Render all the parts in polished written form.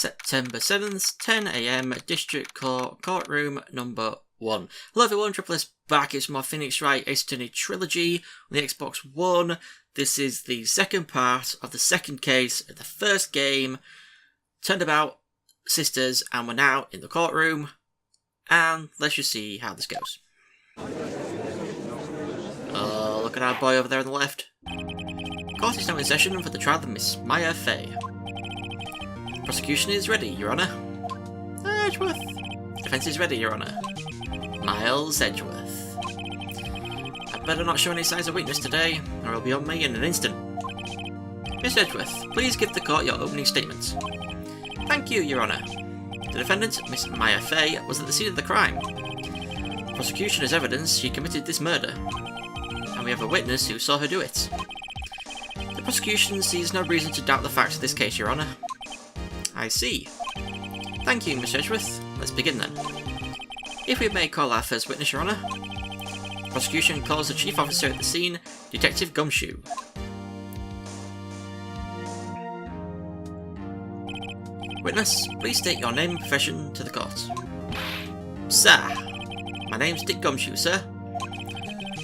September 7th, 10 AM, District Court, Courtroom number 1. Hello everyone, Triple S back. It's my Phoenix Wright Ace Attorney Trilogy on the Xbox One. This is the second part of the second case of the first game. Turnabout sisters, and we're now in the courtroom. And let's just see how this goes. Oh, look at our boy over there on the left. Court is now in session for the trial of Miss Maya Fay. Prosecution is ready, Your Honour. Edgeworth. Defence is ready, Your Honour. Miles Edgeworth. I'd better not show any signs of weakness today, or it'll be on me in an instant. Miss Edgeworth, please give the court your opening statement. Thank you, Your Honour. The defendant, Miss Maya Fay, was at the scene of the crime. Prosecution has evidence she committed this murder, and we have a witness who saw her do it. The prosecution sees no reason to doubt the facts of this case, Your Honour. I see. Thank you, Miss Edgeworth. Let's begin then. If we may call our first witness, Your Honour. Prosecution calls the chief officer at the scene, Detective Gumshoe. Witness, please state your name and profession to the court. Sir, my name's Dick Gumshoe, sir.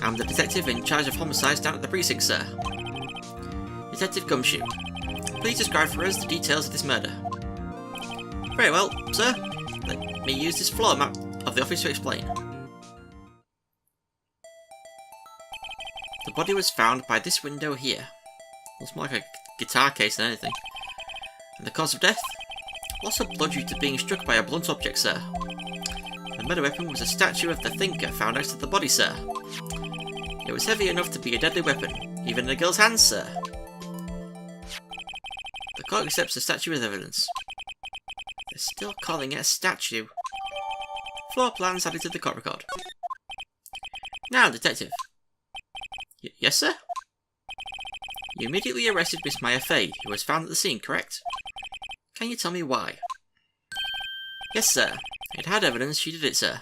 I'm the detective in charge of homicides down at the precinct, sir. Detective Gumshoe, please describe for us the details of this murder. Very well, sir. Let me use this floor map of the office to explain. The body was found by this window here. Looks more like a guitar case than anything. And the cause of death? Loss of blood due to being struck by a blunt object, sir. The murder weapon was a statue of the Thinker found next to the body, sir. It was heavy enough to be a deadly weapon, even in a girl's hands, sir. The court accepts the statue as evidence. They're still calling it a statue. Floor plans added to the court record. Now, detective. Yes, sir? You immediately arrested Miss Maya Fay, who was found at the scene, correct? Can you tell me why? Yes, sir. It had evidence she did it, sir.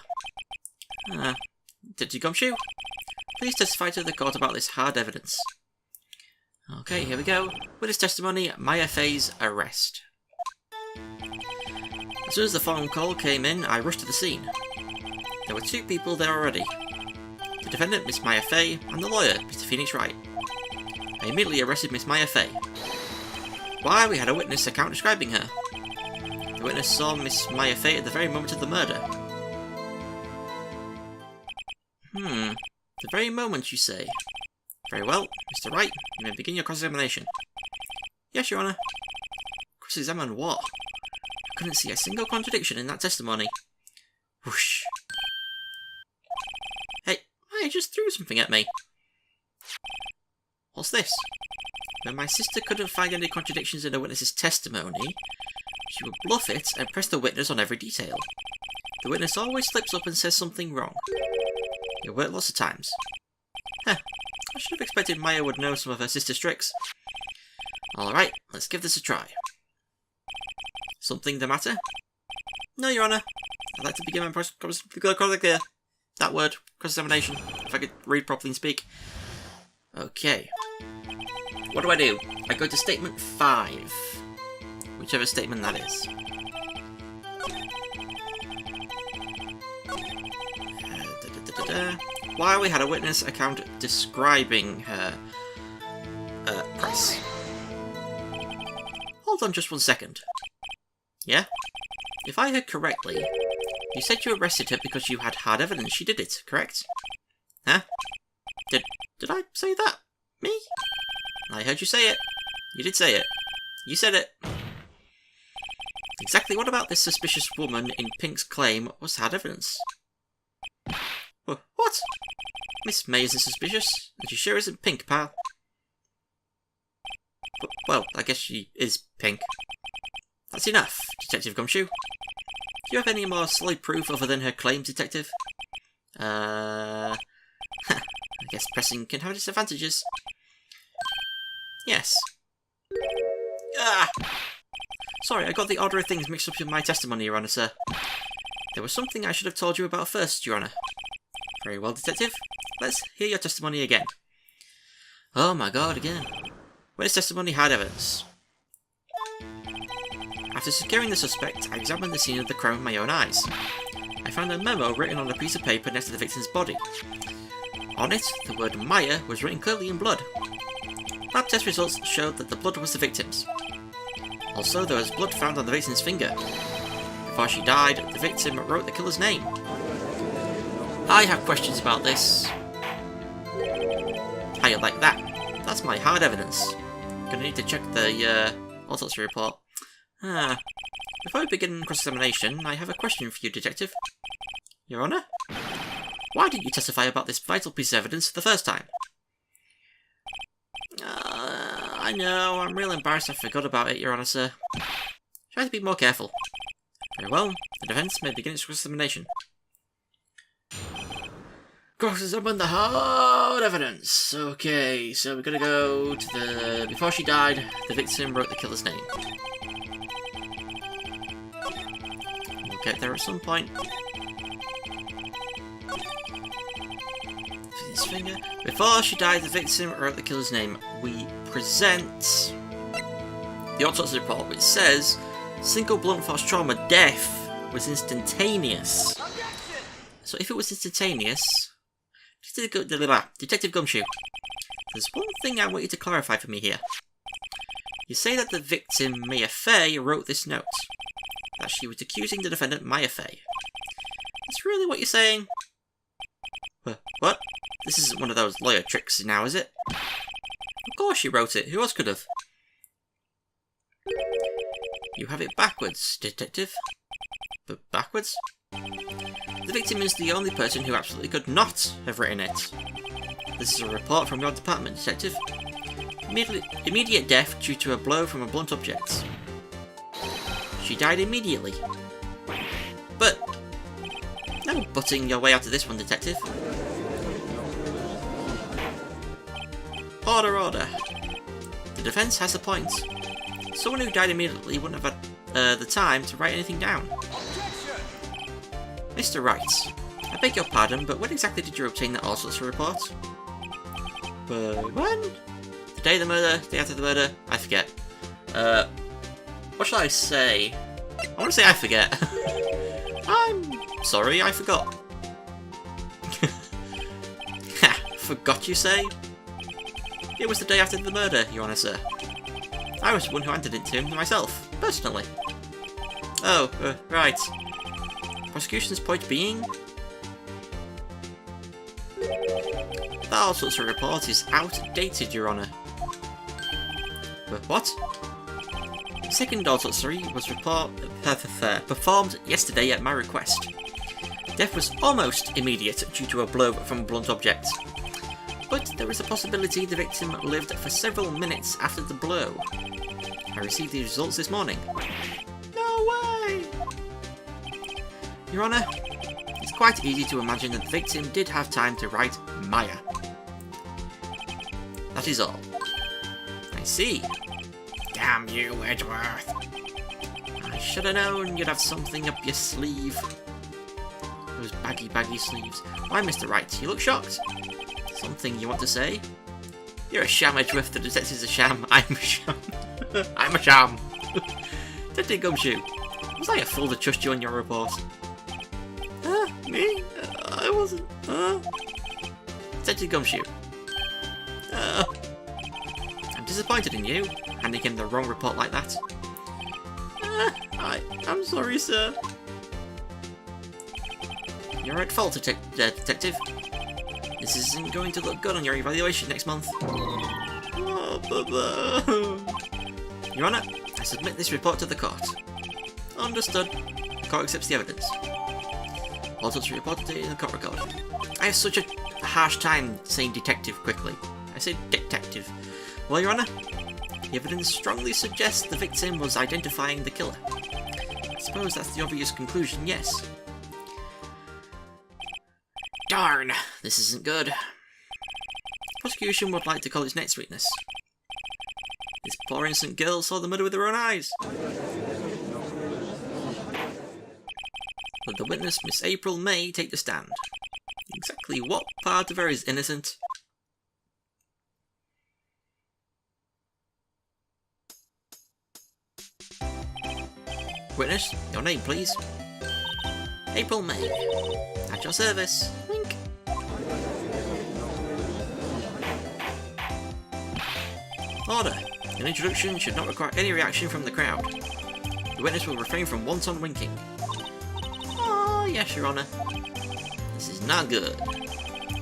Detective Gumshoe? Please testify to the court about this hard evidence. Okay, here we go. Witness testimony, Maya Fay's arrest. As soon as the phone call came in, I rushed to the scene. There were two people there already. The defendant, Miss Maya Fay, and the lawyer, Mr. Phoenix Wright. I immediately arrested Miss Maya Fay. Why? We had a witness account describing her. The witness saw Miss Maya Fay at the very moment of the murder. The very moment, you say? Very well, Mr. Wright, you may begin your cross-examination. Yes, Your Honour. Cross-examine what? I couldn't see a single contradiction in that testimony. Whoosh. Hey, I just threw something at me. What's this? When my sister couldn't find any contradictions in a witness's testimony, she would bluff it and press the witness on every detail. The witness always slips up and says something wrong. It worked lots of times. I should have expected Maya would know some of her sister's tricks. Alright, let's give this a try. Something the matter? No, Your Honour. I'd like to begin my that word, cross-examination, if I could read properly and speak. Okay. What do? I go to statement 5. Whichever statement that is. Why we had a witness account describing her press. Hold on just 1 second. Yeah? If I heard correctly, you said you arrested her because you had hard evidence she did it, correct? Huh? Did I say that? Me? I heard you say it. You did say it. You said it. Exactly what about this suspicious woman in Pink's claim was hard evidence? What? Miss May isn't suspicious, and she sure isn't Pink, pal. But, well, I guess she is Pink. That's enough, Detective Gumshoe. Do you have any more solid proof other than her claims, Detective? I guess pressing can have its advantages. Yes. Sorry, I got the order of things mixed up in my testimony, Your Honour, sir. There was something I should have told you about first, Your Honour. Very well, Detective. Let's hear your testimony again. Oh my god, again. Witness testimony hard evidence. After securing the suspect, I examined the scene of the crime with my own eyes. I found a memo written on a piece of paper next to the victim's body. On it, the word Maya was written clearly in blood. Lab test results showed that the blood was the victim's. Also, there was blood found on the victim's finger. Before she died, the victim wrote the killer's name. I have questions about this. How you like that? That's my hard evidence. Gonna need to check the autopsy report. Before we begin cross-examination, I have a question for you, Detective. Your Honour? Why didn't you testify about this vital piece of evidence the first time? I know, I'm real embarrassed I forgot about it, Your Honour, sir. Try to be more careful. Very well, the defence may begin its cross-examination. Cross-examine the hard evidence. Okay, so we're gonna go to the... Before she died, the victim wrote the killer's name. We'll get there at some point. His finger. Before she died, the victim wrote the killer's name. We present the autopsy report, which says single blunt force trauma death was instantaneous. So if it was instantaneous, Detective Gumshoe, there's one thing I want you to clarify for me here. You say that the victim, Maya Fey, wrote this note. That she was accusing the defendant, Maya Fey. That's really what you're saying? What? This isn't one of those lawyer tricks now, is it? Of course she wrote it. Who else could have? You have it backwards, Detective. But backwards? The victim is the only person who absolutely could not have written it. This is a report from your department, Detective. Immediate death due to a blow from a blunt object. She died immediately. But... no butting your way out of this one, Detective. Order, order. The defence has a point. Someone who died immediately wouldn't have had the time to write anything down. Mr. Wright, I beg your pardon, but when exactly did you obtain the autopsy report? When? The day of the murder? The day after the murder? I forget. What shall I say? I want to say I forget. I'm sorry, I forgot. Ha! Forgot, you say? It was the day after the murder, Your Honour, sir. I was the one who handed it to him myself, personally. Oh, right. Prosecution's point being... the autopsy report is outdated, Your Honour. What? The second autopsy was performed yesterday at my request. Death was almost immediate due to a blow from a blunt object. But there is a possibility the victim lived for several minutes after the blow. I received the results this morning. No way! Your Honour, it's quite easy to imagine that the victim did have time to write Maya. That is all. I see. Damn you, Edgeworth. I should have known you'd have something up your sleeve. Those baggy sleeves. Why, Mr. Wright, you look shocked. Something you want to say? You're a sham, Edgeworth. The detective's a sham. I'm a sham. I'm a sham. Detective Gumshoe, was I a fool to trust you on your report? Me? I wasn't. Detective Gumshoe. I'm disappointed in you, handing him the wrong report like that. I'm sorry, sir. You're at fault, Detective. This isn't going to look good on your evaluation next month. Your Honour, I submit this report to the court. Understood. The court accepts the evidence. Autopsy reported in the court record. I have such a harsh time saying detective quickly. I say detective. Well, Your Honour, the evidence strongly suggests the victim was identifying the killer. I suppose that's the obvious conclusion, yes. Darn, this isn't good. Prosecution would like to call its next witness. This poor innocent girl saw the murder with her own eyes. Would the witness, Miss April May, take the stand? Exactly what part of her is innocent? Witness, your name, please. April May. At your service. Wink. Order. An introduction should not require any reaction from the crowd. The witness will refrain from wanton winking. Oh, yes, Your Honour. This is not good.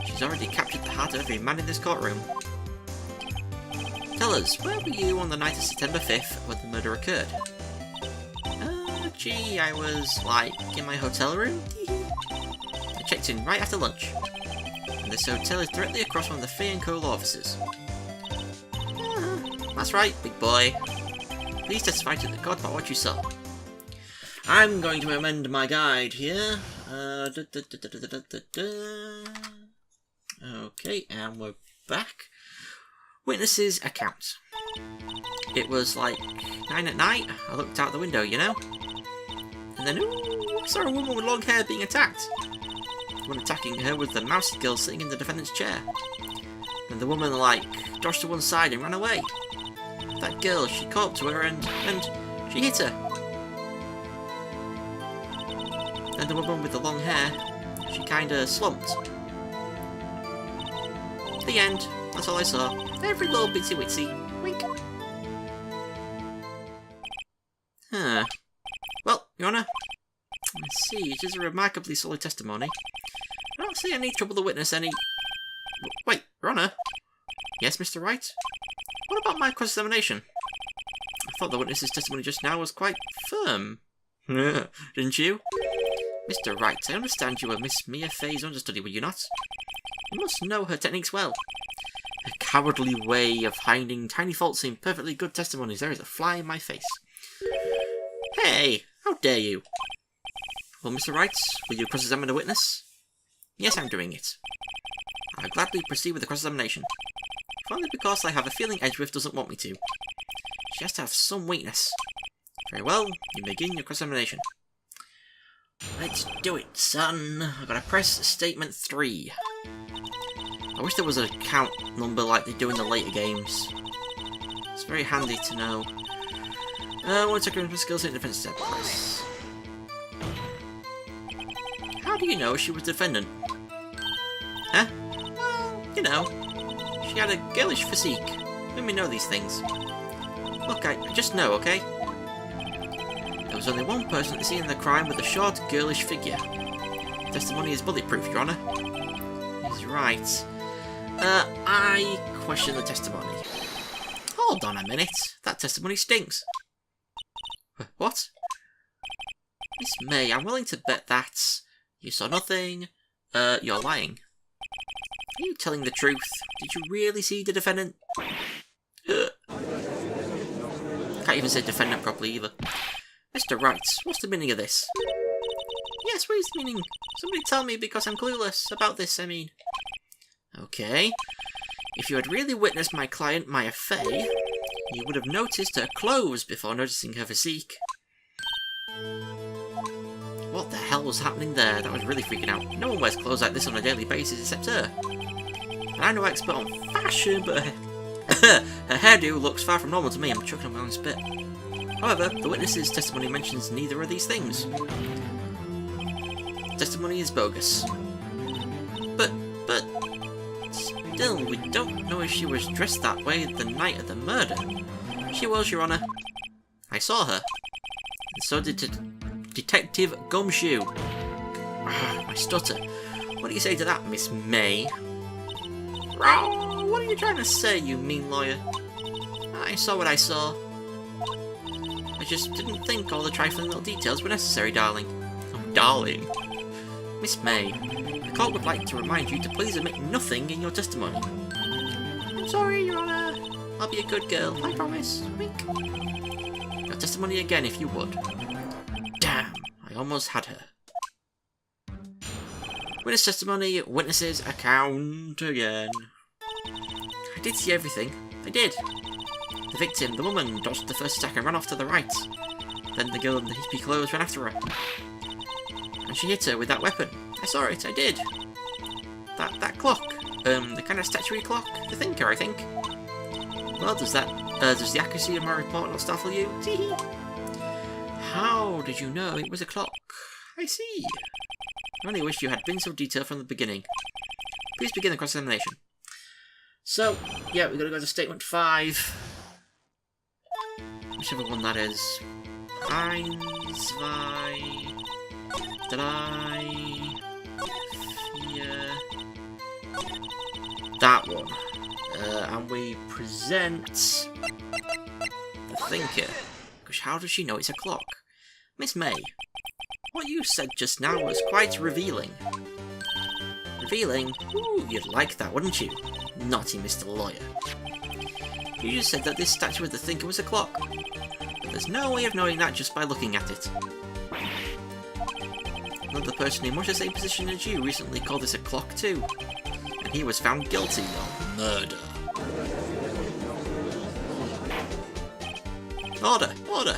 She's already captured the heart of every man in this courtroom. Tell us, where were you on the night of September 5th when the murder occurred? Gee, I was, like, in my hotel room? I checked in right after lunch. And this hotel is directly across from the Fee & Co law offices. That's right, big boy. Please testify to the court about what you saw. I'm going to amend my guide here. Okay, and we're back. Witness's account. It was like 9 at night. I looked out the window, you know. And then, ooh, I saw a woman with long hair being attacked. The one attacking her was the mousy girl sitting in the defendant's chair. And the woman, like, dodged to one side and ran away. That girl, she caught up to her and she hit her. And the woman with the long hair, she kinda slumped. The end. That's all I saw. Every little bitsy witsy. Wink. Huh. Well, Your Honour, I see, it is a remarkably solid testimony. I don't see any trouble to witness any... Wait, Your Honour? Yes, Mr. Wright? What about my cross-examination? I thought the witness's testimony just now was quite firm. Didn't you? Mr. Wright, I understand you were Miss Mia Fey's understudy, were you not? You must know her techniques well. A cowardly way of hiding tiny faults in perfectly good testimonies. There is a fly in my face. Hey! How dare you! Well, Mr. Wright, will you cross-examine a witness? Yes, I'm doing it. I'll gladly proceed with the cross-examination. If only because I have a feeling Edgeworth doesn't want me to. She has to have some weakness. Very well, you begin your cross-examination. Let's do it, son. I've got to press statement 3. I wish there was a count number like they do in the later games. It's very handy to know. One second, skills in defense step. Press. How do you know she was the defendant? Huh? Well, you know. She had a girlish physique. Women know these things. Look, I just know, okay? There was only one person at the scene of the crime with a short, girlish figure. Testimony is bulletproof, Your Honour. He's right. I question the testimony. Hold on a minute. That testimony stinks. What? Miss May, I'm willing to bet that you saw nothing. You're lying. Are you telling the truth? Did you really see the defendant? Can't even say defendant properly either. Mr. Wright, what's the meaning of this? Yes, what is the meaning? Somebody tell me because I'm clueless about this, I mean. Okay. If you had really witnessed my client, Maya Fey, you would have noticed her clothes before noticing her physique. What the hell was happening there? That was really freaking out. No one wears clothes like this on a daily basis except her. And I'm no expert on fashion, but her hairdo looks far from normal to me. I'm choking on my own spit. However, the witness's testimony mentions neither of these things. Testimony is bogus. But still, we don't know if she was dressed that way the night of the murder. She was, Your Honour. I saw her. And so did Detective Gumshoe. My stutter. What do you say to that, Miss May? What are you trying to say, you mean lawyer? I saw what I saw. I just didn't think all the trifling little details were necessary, darling. Oh, darling. Miss May, the court would like to remind you to please omit nothing in your testimony. I'm sorry, Your Honour. I'll be a good girl, I promise. Wink. Your testimony again, if you would. Damn, I almost had her. Witness testimony, witnesses account again. I did see everything. I did. The victim, the woman, dodged the first attack and ran off to the right. Then the girl in the hippie clothes ran after her. And she hit her with that weapon. I saw it, I did. That clock. The kind of statuary clock. The thinker, I think. Well, does the accuracy of my report not startle you? How did you know it was a clock? I see. I only wish you had been so detailed from the beginning. Please begin the cross-examination. So, yeah, we're going to go to statement 5. Whichever one that is. 1, 2, 3, 4. That one. And we present the thinker. Gosh, how does she know it's a clock? Miss May, what you said just now was quite revealing. Revealing? Ooh, you'd like that, wouldn't you? Naughty Mr. Lawyer. You just said that this statue of the thinker was a clock. But there's no way of knowing that just by looking at it. Another person in much the same position as you recently called this a clock too. And he was found guilty of murder. Order! Order!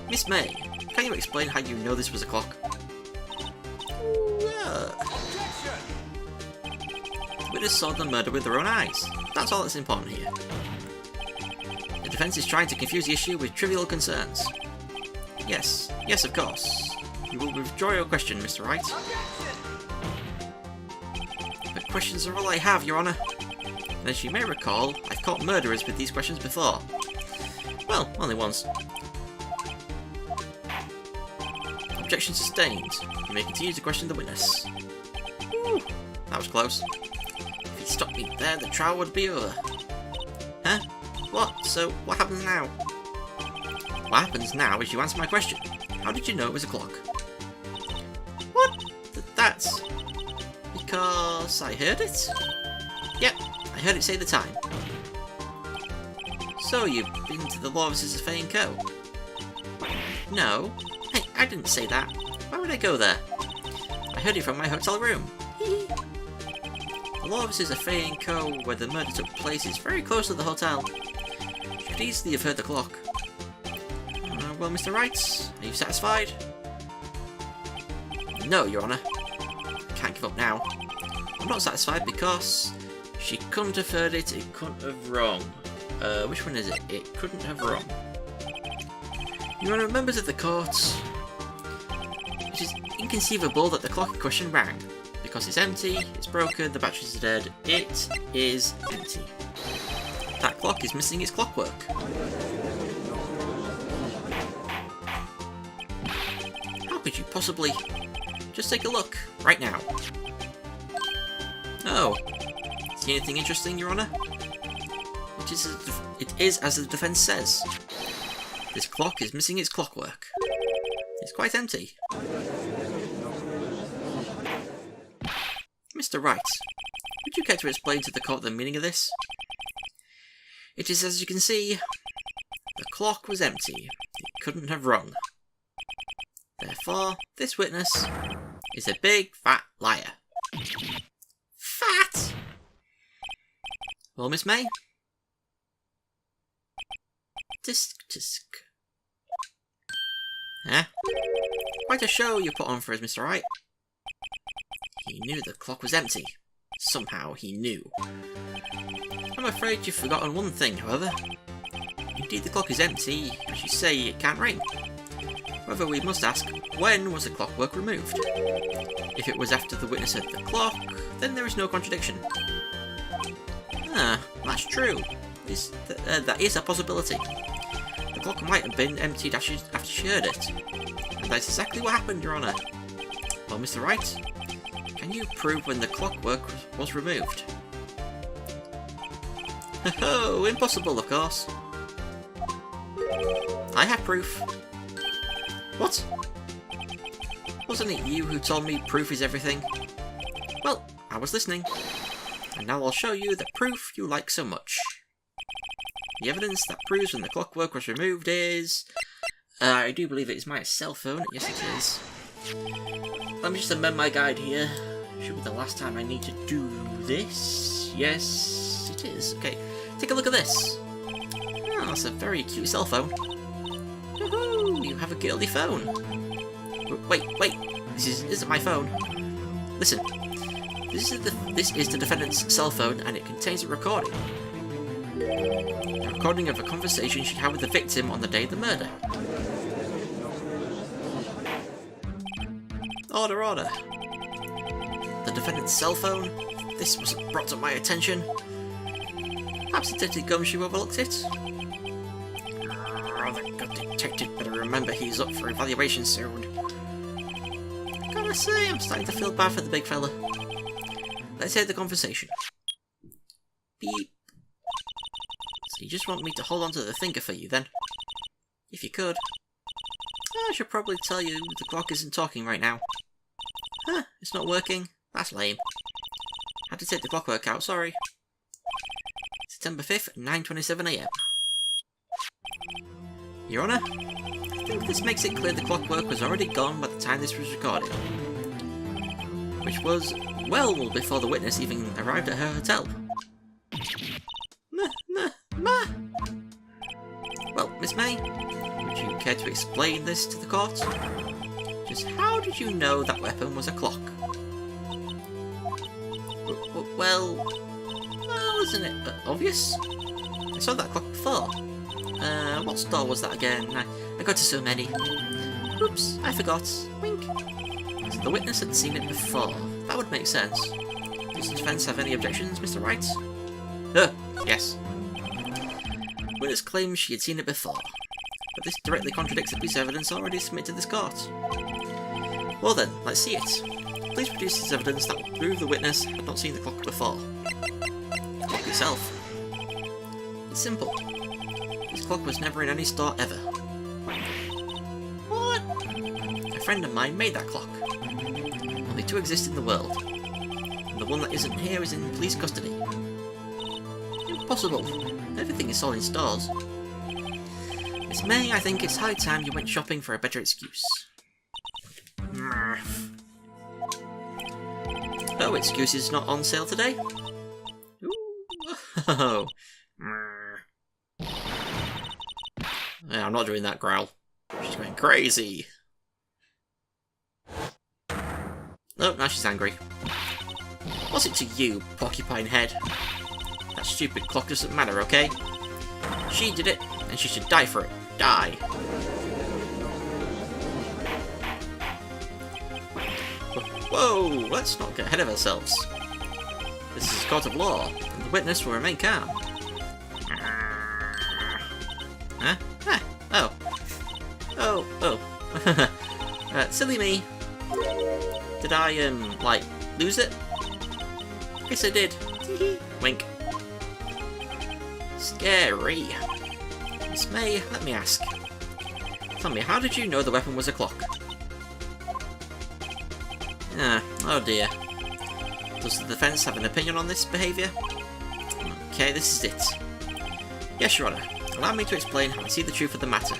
Miss May, can you explain how you know this was a clock? The witness saw the murder with their own eyes. That's all that's important here. The defense is trying to confuse the issue with trivial concerns. Yes, yes, of course. You will withdraw your question, Mr. Wright. But questions are all I have, Your Honour. And as you may recall, I've caught murderers with these questions before. Well, only once. Objection sustained. You may continue to question the witness. Whew, that was close. If he stopped me there, the trial would be over. Huh? What? So, what happens now? What happens now is you answer my question. How did you know it was a clock? What? That's... because I heard it? Yep, I heard it say the time. So you've been to the law offices of Fay & Co? No. Hey, I didn't say that. Why would I go there? I heard it from my hotel room. The law offices of Fay & Co, where the murder took place, is very close to the hotel. You could easily have heard the clock. Well, Mr. Wright, are you satisfied? No, Your Honour. I can't give up now. I'm not satisfied because she couldn't have heard it, it couldn't have wrong. Which one is it? It couldn't have wrong. Your Honour, members of the court, it is inconceivable that the clock in question rang. Because it's empty, it's broken, the batteries are dead, it is empty. That clock is missing its clockwork. How could you possibly... Just take a look, right now. Oh. See anything interesting, Your Honour? It is as the defence says. This clock is missing its clockwork. It's quite empty. Mr. Wright, would you care to explain to the court the meaning of this? It is as you can see, the clock was empty. It couldn't have wrong. Therefore, this witness is a big fat liar. Fat? Well, Miss May? Tisk tisk. Huh? Quite a show you put on for us, Mr. Wright. He knew the clock was empty. Somehow he knew. I'm afraid you've forgotten one thing, however. Indeed, the clock is empty. As you say, it can't ring. However, we must ask, when was the clockwork removed? If it was after the witness heard the clock, then there is no contradiction. Ah, that's true. That is a possibility. The clock might have been emptied after she heard it. And that's exactly what happened, Your Honour. Well, Mr. Wright, can you prove when the clockwork was removed? Oh, impossible, of course. I have proof. What? Wasn't it you who told me proof is everything? Well, I was listening. And now I'll show you the proof you like so much. The evidence that proves when the clockwork was removed is... I do believe it is my cell phone. Yes, it is. Let me just amend my guide here. Should be the last time I need to do this. Yes, it is. Okay, take a look at this. Oh, that's a very cute cell phone. Woohoo! You have a girly phone. Wait. This isn't my phone. Listen. This is the defendant's cell phone, and it contains a recording. A recording of a conversation she had with the victim on the day of the murder. Order, order. The defendant's cell phone? This wasn't brought to my attention. Perhaps Detective Gumshoe overlooked it? Oh, the good detective better remember he's up for evaluation soon. Gotta say, I'm starting to feel bad for the big fella. Let's hear the conversation. Beep. So you just want me to hold on to the thinker for you, then? If you could. I should probably tell you the clock isn't talking right now. Huh, it's not working? That's lame. Had to take the clock work out, sorry. September 5th, 9:27 AM. Your Honour, I think this makes it clear the clockwork was already gone by the time this was recorded. Which was well before the witness even arrived at her hotel. Well, Miss May, would you care to explain this to the court? Just how did you know that weapon was a clock? Well, isn't it obvious? I saw that clock before. What store was that again? I go to so many. Oops, I forgot. Wink. So the witness had seen it before. That would make sense. Does the defence have any objections, Mr. Wright? Yes. Witness claims she had seen it before, but this directly contradicts a piece of evidence already submitted to this court. Well then, let's see it. Please produce this evidence that will prove the witness had not seen the clock before. The clock itself. It's simple. This clock was never in any store ever. What? A friend of mine made that clock. Only two exist in the world. And the one that isn't here is in police custody. Impossible. Everything is sold in stores. Miss May, I think it's high time you went shopping for a better excuse. Oh, excuses not on sale today? Ooh. Oh. Yeah, I'm not doing that growl. She's going crazy. Oh, now she's angry. What's it to you, porcupine head? That stupid clock doesn't matter, okay? She did it, and she should die for it. Die. Whoa, let's not get ahead of ourselves. This is a court of law, and the witness will remain calm. Huh? Ah, oh. Oh. Silly me. Did I, like, lose it? Guess I did. Wink. Scary. Miss May, let me ask. Tell me, how did you know the weapon was a clock? Oh dear. Does the defence have an opinion on this behaviour? Okay, this is it. Yes, Your Honour. Allow me to explain how I see the truth of the matter.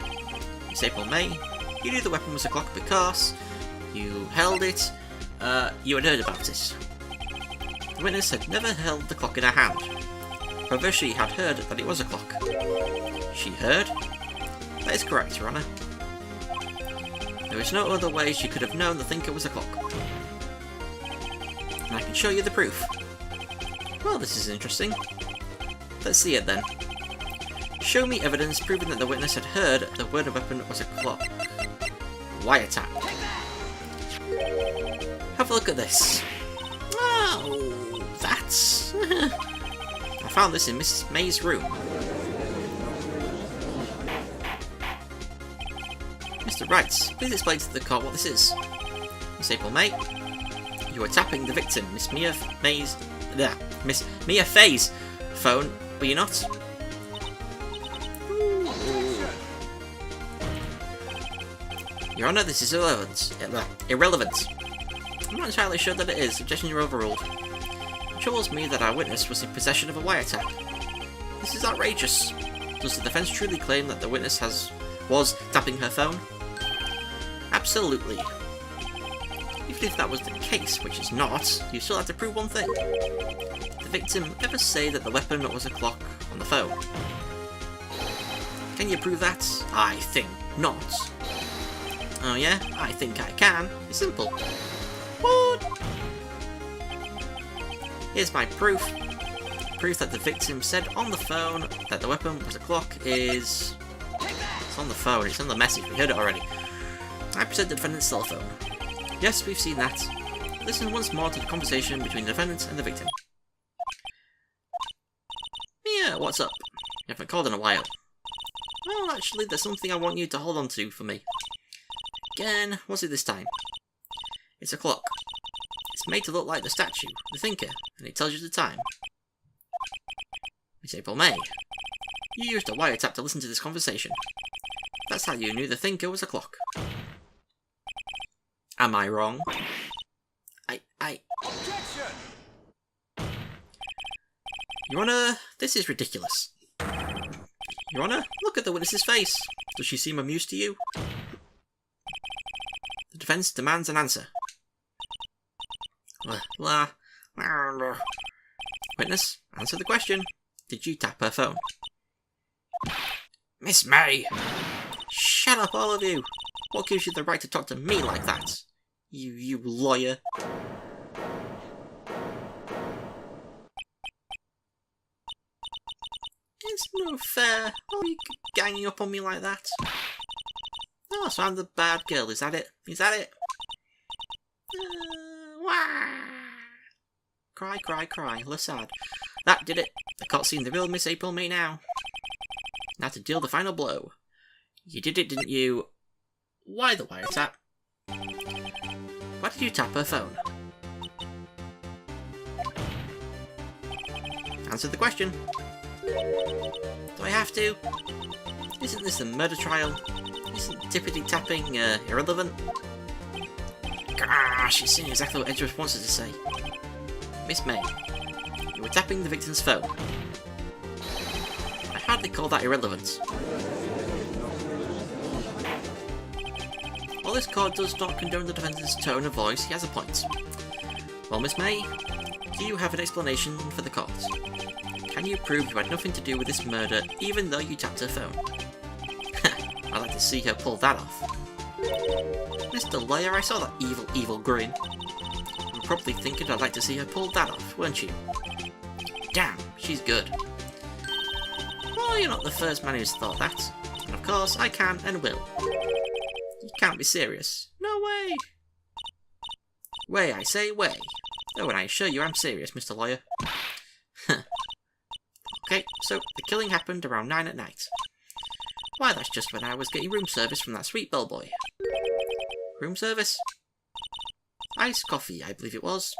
It's April May. You knew the weapon was a clock because you held it. You had heard about it. The witness had never held the clock in her hand. However, she had heard that it was a clock. She heard? That is correct, Your Honour. There is no other way she could have known the thinker was a clock. And I can show you the proof. Well, this is interesting. Let's see it then. Show me evidence proving that the witness had heard the word of weapon was a clock. Wiretap. Have a look at this. Oh, that's... I found this in Mrs. May's room. Mr. Wright, please explain to the court what this is. Miss April May, you were tapping the victim, Miss Mia Fay's phone, were you not? Your Honour, this is irrelevant. I'm not entirely sure that it is. Objection, you're overruled. It troubles me that our witness was in possession of a wiretap. This is outrageous. Does the defence truly claim that the witness was tapping her phone? Absolutely. Even if that was the case, which is not, you still have to prove one thing. Did the victim ever say that the weapon was a clock on the phone? Can you prove that? I think not. Oh yeah? I think I can. It's simple. What? Here's my proof. Proof that the victim said on the phone that the weapon was a clock is... It's on the phone, it's on the message, we heard it already. I present the defendant's cell phone. Yes, we've seen that. Listen once more to the conversation between the defendant and the victim. Mia, what's up? You haven't called in a while. Well, actually, there's something I want you to hold on to for me. Again, what's it this time? It's a clock. It's made to look like the statue, the thinker, and it tells you the time. It's April May. You used a wiretap to listen to this conversation. That's how you knew the thinker was a clock. Am I wrong? Objection! Your Honour, this is ridiculous. Your Honour, look at the witness's face. Does she seem amused to you? The defence demands an answer. Witness, answer the question. Did you tap her phone? Miss May! Shut up, all of you! What gives you the right to talk to me like that? You lawyer. It's no fair. Why are you ganging up on me like that? Oh, so I'm the bad girl, is that it? Is that it? Cry, cry, cry, less sad. That did it. I can't see the real Miss April May now. Now to deal the final blow. You did it, didn't you? Why the wiretap? Why did you tap her phone? Answer the question. Do I have to? Isn't this a murder trial? Isn't tippity-tapping irrelevant? Gosh, she's saying exactly what Edgeworth wants her to say. Miss May, you were tapping the victim's phone. I hardly call that irrelevant. While this court does not condone the defendant's tone of voice, he has a point. Well, Miss May, do you have an explanation for the court? Can you prove you had nothing to do with this murder, even though you tapped her phone? I'd like to see her pull that off. Mr. Lawyer, I saw that evil grin. You were probably thinking I'd like to see her pull that off, weren't you? Damn, she's good. Well, you're not the first man who's thought that. And of course, I can and will. You can't be serious. No way! Way, I say, way. Oh, and I assure you I'm serious, Mr. Lawyer. Okay, so the killing happened around 9 at night. Why, that's just when I was getting room service from that sweet bellboy. Room service? Iced coffee, I believe it was.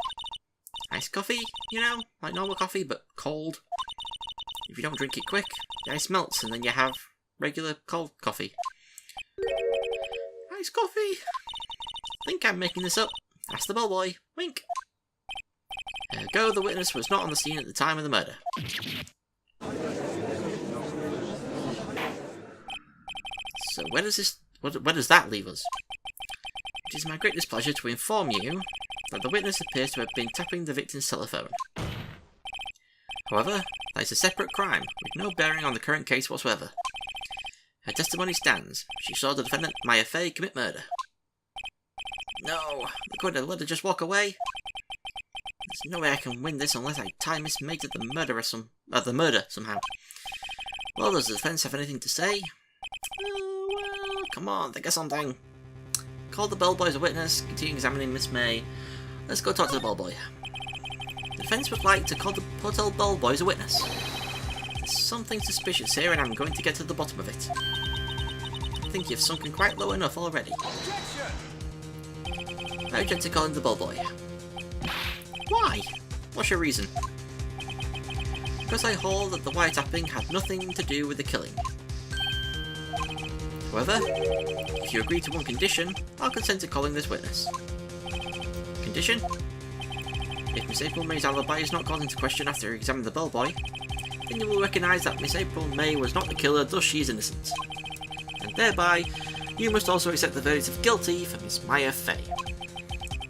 Iced coffee, you know, like normal coffee, but cold. If you don't drink it quick, the ice melts and then you have regular cold coffee. Iced coffee? I think I'm making this up. Ask the bellboy. Wink. Ergo, the witness was not on the scene at the time of the murder. So where does that leave us? It is my great displeasure to inform you that the witness appears to have been tapping the victim's telephone. However, that is a separate crime, with no bearing on the current case whatsoever. Her testimony stands. She saw the defendant, Maya Fey, commit murder. No, could I let her just walk away? There's no way I can win this unless I tie Miss May to the murder somehow. Well, does the defence have anything to say? Well, come on, think of something. Call the bellboy as a witness, continue examining Miss May. Let's go talk to the bellboy. The defence would like to call the hotel bellboy as a witness. There's something suspicious here and I'm going to get to the bottom of it. I think you've sunken quite low enough already. I object to calling the bellboy. Why? What's your reason? Because I hold that the wiretapping had nothing to do with the killing. However, if you agree to one condition, I'll consent to calling this witness. Condition? If Miss April May's alibi is not called into question after you examine the bellboy, then you will recognise that Miss April May was not the killer, thus she is innocent. And thereby, you must also accept the verdict of guilty for Miss Maya Fey.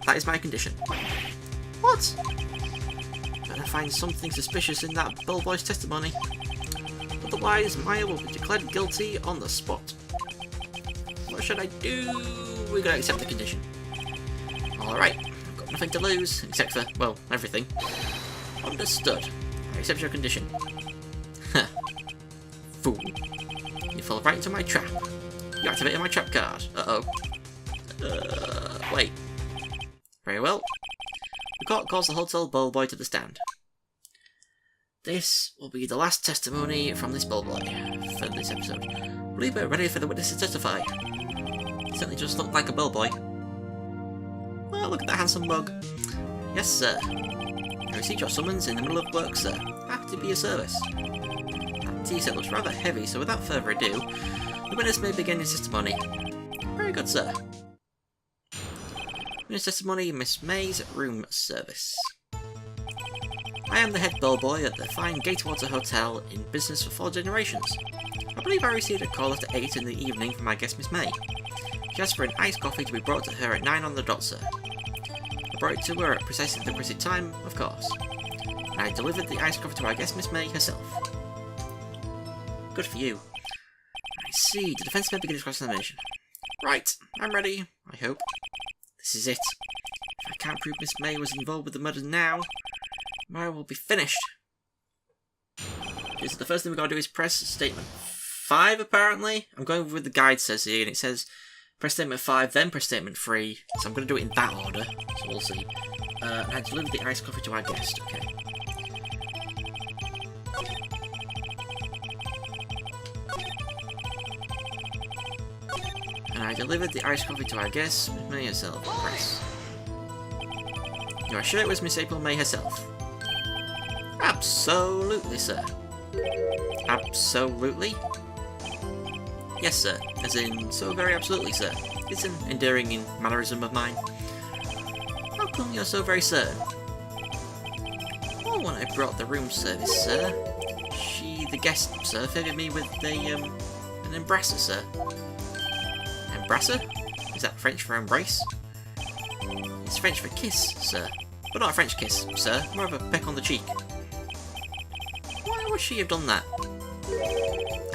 That is my condition. What? But I find something suspicious in that bellboy's testimony. Otherwise, Maya will be declared guilty on the spot. What should I do? We're gonna accept the condition. Alright, I've got nothing to lose, except for, well, everything. Understood. I accept your condition. Huh. Fool. You fell right into my trap. You activated my trap card. Uh-oh. Wait. Very well. The court calls the hotel bellboy to the stand. This will be the last testimony from this bellboy for this episode. Believe we're ready for the witness to testify. He certainly just looked like a bellboy. Well, look at that handsome mug. Yes, sir. I received your summons in the middle of work, sir. Happy to be of service. That tea set looks rather heavy, so without further ado, the witness may begin his testimony. Very good, sir. Witness testimony, Miss May's room service. I am the head bellboy at the fine Gatewater Hotel, in business for 4 generations. I believe I received a call after 8 in the evening from my guest Miss May. She asked for an iced coffee to be brought to her at 9 on the dot, sir. I brought it to her at precisely the requisite time, of course. And I delivered the iced coffee to our guest Miss May herself. Good for you. I see, the defence may begin its cross-examination. Right, I'm ready, I hope. This is it. If I can't prove Miss May was involved with the murder now, I will be finished. Okay, so the first thing we've got to do is press statement 5, apparently. I'm going with the guide says here, and it says press statement 5, then press statement 3. So I'm going to do it in that order, so we'll see. And I delivered the iced coffee to our guest, okay. And I delivered the iced coffee to our guest, Miss May herself. Press. You are sure it was Miss April May herself? Absolutely, sir. Absolutely? Yes, sir. As in, so very absolutely, sir. It's an endearing mannerism of mine. How come you're so very certain? Well, when I brought the room service, sir, the guest, sir, favoured me with an embrasser, sir. Embrasser? Is that French for embrace? It's French for kiss, sir. But not a French kiss, sir. More of a peck on the cheek. Why would she have done that?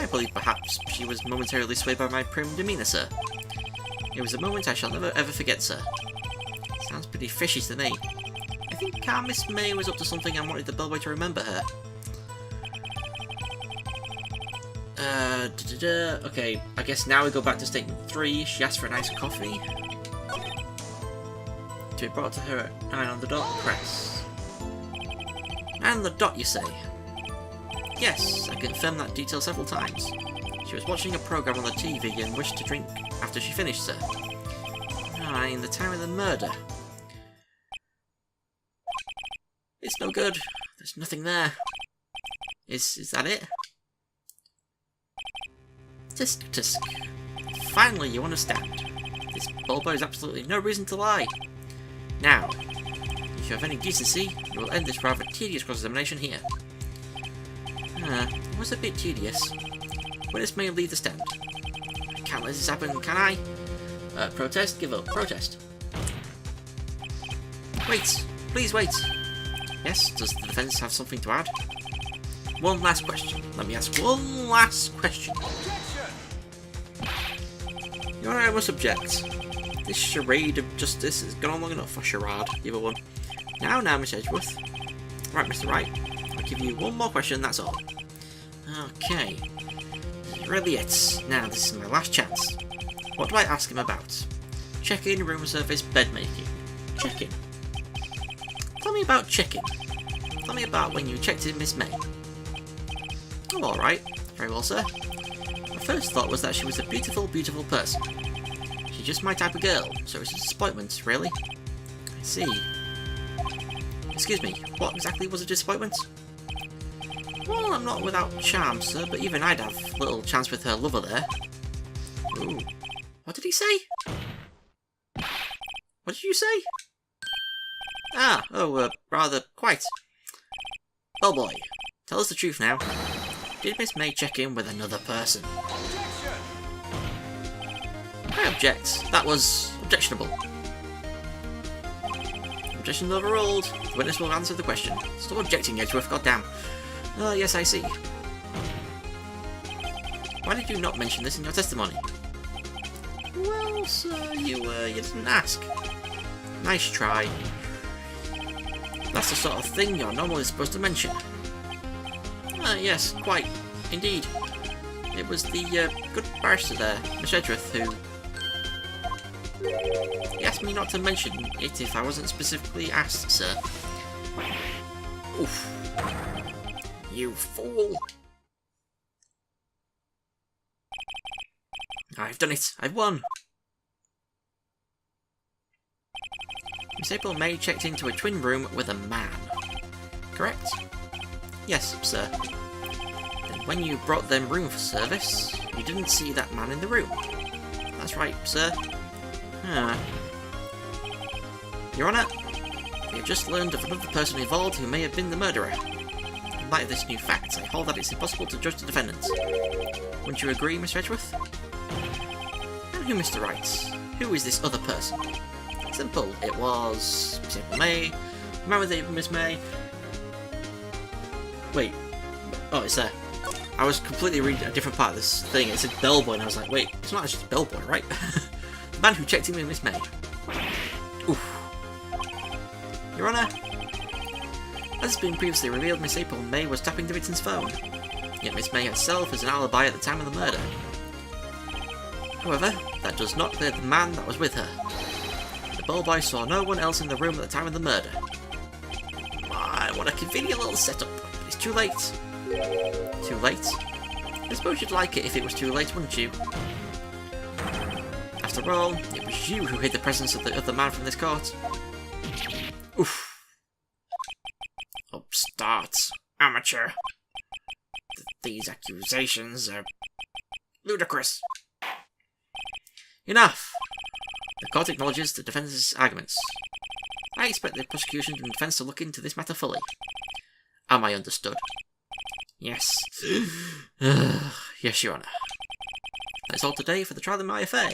I believe perhaps she was momentarily swayed by my prim demeanour, sir. It was a moment I shall never ever forget, sir. Sounds pretty fishy to me. I think our Miss May was up to something and wanted the bellboy to remember her. Okay, I guess now we go back to statement 3. She asked for a nice coffee. To be brought to her at 9 on the dot, press. 9 on the dot, you say? Yes, I confirmed that detail several times. She was watching a programme on the TV and wished to drink after she finished, sir. 9, the time of the murder. It's no good. There's nothing there. Is that it? Tisk tisk. Finally, you understand. This bellboy has absolutely no reason to lie. Now, if you have any decency, you will end this rather tedious cross-examination here. It was a bit tedious. Witness may leave the stand. I can't let this happen, can I? Protest? Give up. Protest. Wait! Please wait! Yes, does the defence have something to add? One last question. Let me ask one last question. Your Honour, I must object. This charade of justice has gone on long enough for charade, the other one. Now, Miss Edgeworth. Right, Mr. Wright. I'll give you one more question, that's all. Okay. Really it. Now, this is my last chance. What do I ask him about? Check-in, room service, bed making. Check-in. Tell me about check-in. Tell me about when you checked in Miss May. Oh, alright. Very well, sir. My first thought was that she was a beautiful, beautiful person. She's just my type of girl, so it's a disappointment, really. I see. Excuse me, what exactly was a disappointment? Well, I'm not without charm, sir, but even I'd have little chance with her lover there. Ooh. What did he say? What did you say? Rather, quite. Bellboy, tell us the truth now. Did Miss May check in with another person? I object. That was objectionable. Objection overruled. The witness will answer the question. Stop objecting, Edgeworth, goddamn. Yes, I see. Why did you not mention this in your testimony? Well, sir, you didn't ask. Nice try. That's the sort of thing you're normally supposed to mention. Yes, quite. Indeed. It was the good barrister there, Miss Edgeworth, who... He asked me not to mention it if I wasn't specifically asked, sir. Oof. You fool! I've done it! I've won! Miss April May checked into a twin room with a man. Correct? Yes, sir. Then when you brought them room for service, you didn't see that man in the room. That's right, sir. Your Honour, we have just learned of another person involved who may have been the murderer. In light of this new fact, I hold that it's impossible to judge the defendant. Wouldn't you agree, Mr. Edgeworth? And who, Mr. Wright? Who is this other person? Simple. It was Miss April May. Remember the Miss May? Wait. Oh, it's there. I was completely reading a different part of this thing. It said bellboy, and I was like, wait, it's not actually bellboy, right? The man who checked in with Miss May. Oof. Your Honour, as has been previously revealed, Miss April May was tapping the victim's phone. Yet Miss May herself has an alibi at the time of the murder. However, that does not clear the man that was with her. The bellboy saw no one else in the room at the time of the murder. What a convenient little setup, but it's too late. Too late? I suppose you'd like it if it was too late, wouldn't you? After all, it was you who hid the presence of the other man from this court. Oof. Upstart. Amateur. These accusations are ludicrous. Enough! The court acknowledges the defence's arguments. I expect the prosecution and defence to look into this matter fully. Am I understood? Yes. Yes, Your Honour. That's all today for the trial in my affair.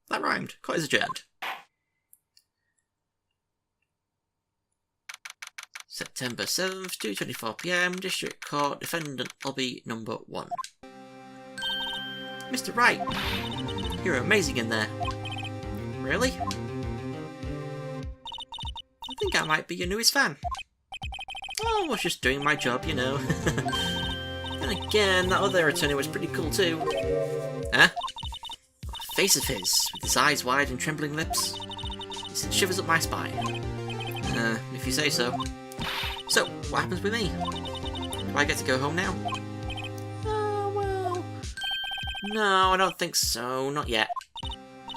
That rhymed. Court is adjourned. September 7th, 2:24 PM, District Court, Defendant Lobby Number 1. Mr. Wright, you're amazing in there. Really? I think I might be your newest fan. Oh, I was just doing my job, you know. Then again, that other attorney was pretty cool too. Huh? That face of his, with his eyes wide and trembling lips. It sent shivers up my spine. If you say so. So, what happens with me? Do I get to go home now? Oh, well... No, I don't think so. Not yet.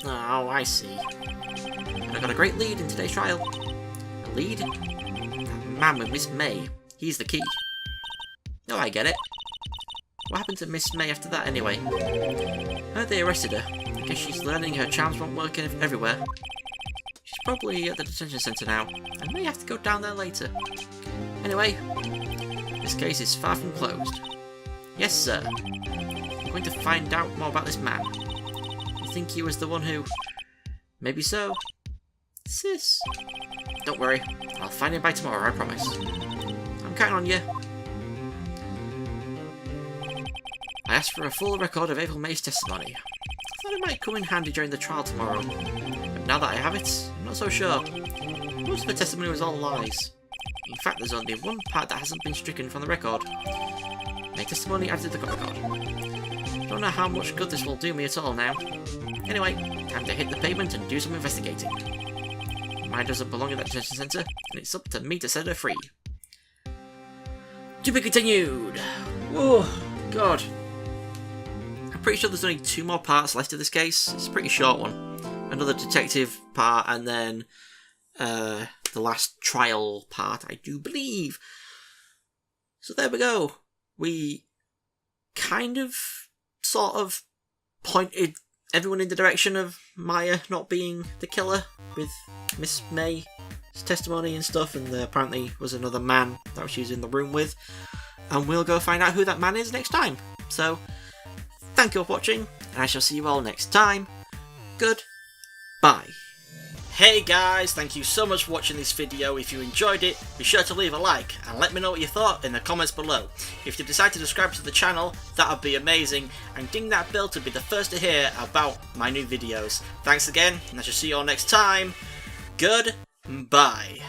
Oh, I see. I got a great lead in today's trial. A lead? That man with Miss May. He's the key. Oh, I get it. What happened to Miss May after that, anyway? Heard they arrested her. I guess she's learning her charms won't work everywhere. She's probably at the detention centre now. I may have to go down there later. Anyway, this case is far from closed. Yes, sir. I'm going to find out more about this man. You think he was the one who... Maybe so. Sis. Don't worry. I'll find him by tomorrow, I promise. I'm counting on you. I asked for a full record of April May's testimony. I thought it might come in handy during the trial tomorrow. But now that I have it, I'm not so sure. Most of the testimony was all lies. In fact, there's only one part that hasn't been stricken from the record. My testimony added to the record. Don't know how much good this will do me at all now. Anyway, time to hit the pavement and do some investigating. Mine doesn't belong in that detention centre, and it's up to me to set her free. To be continued! Oh, God. I'm pretty sure there's only 2 more parts left of this case. It's a pretty short one. Another detective part, and then the last trial part, I do believe. So there we go. We kind of, sort of, pointed everyone in the direction of Maya not being the killer with Miss May's testimony and stuff, and there apparently was another man that she was in the room with. And we'll go find out who that man is next time. So, thank you for watching, and I shall see you all next time. Goodbye. Hey guys, thank you so much for watching this video. If you enjoyed it, be sure to leave a like and let me know what you thought in the comments below. If you decide to subscribe to the channel, that would be amazing, and ding that bell to be the first to hear about my new videos. Thanks again, and I shall see you all next time. Goodbye.